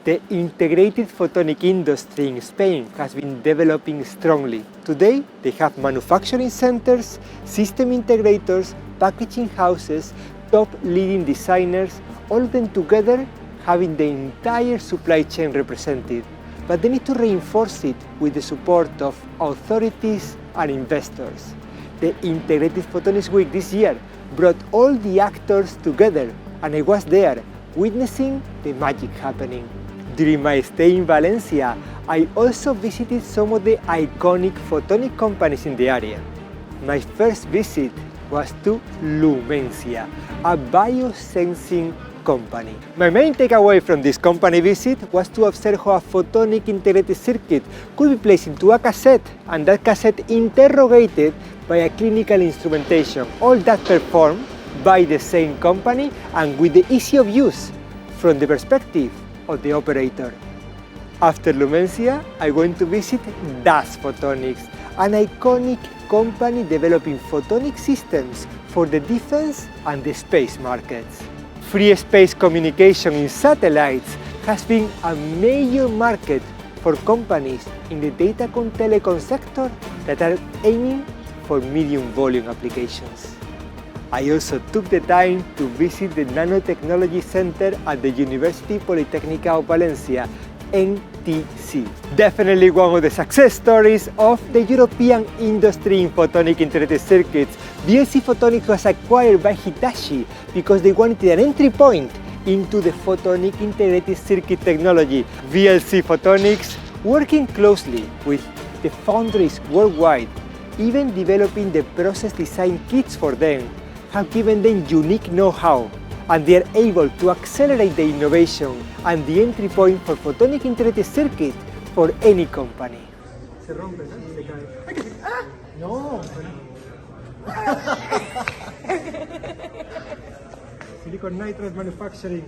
The integrated photonic industry in Spain has been developing strongly. Today, they have manufacturing centers, system integrators, packaging houses, top leading designers, all of them together having the entire supply chain represented. But they need to reinforce it with the support of authorities and investors. The Integrated Photonics Week this year brought all the actors together, and I was there witnessing the magic happening. During my stay in Valencia, I also visited some of the iconic photonic companies in the area. My first visit was to Lumensia, a biosensing company. My main takeaway from this company visit was to observe how a photonic integrated circuit could be placed into a cassette, and that cassette interrogated by a clinical instrumentation, all that performed by the same company and with the ease of use from the perspective of the operator. After Lumensia, I went to visit VLC Photonics, an iconic company developing photonic systems for the defense and the space markets. Free space communication in satellites has been a major market for companies in the datacom telecom sector that are aiming for medium volume applications. I also took the time to visit the Nanotechnology Center at the University Polytechnica of Valencia, NTC. Definitely one of the success stories of the European industry in photonic integrated circuits. VLC Photonics was acquired by Hitachi because they wanted an entry point into the photonic integrated circuit technology. VLC Photonics, working closely with the foundries worldwide, even developing the process design kits for them, have given them unique know-how, and they are able to accelerate the innovation and the entry point for photonic integrated circuit for any company. Se rompe, ¿no? Se cae. ¡Ah! No. Silicon nitride manufacturing.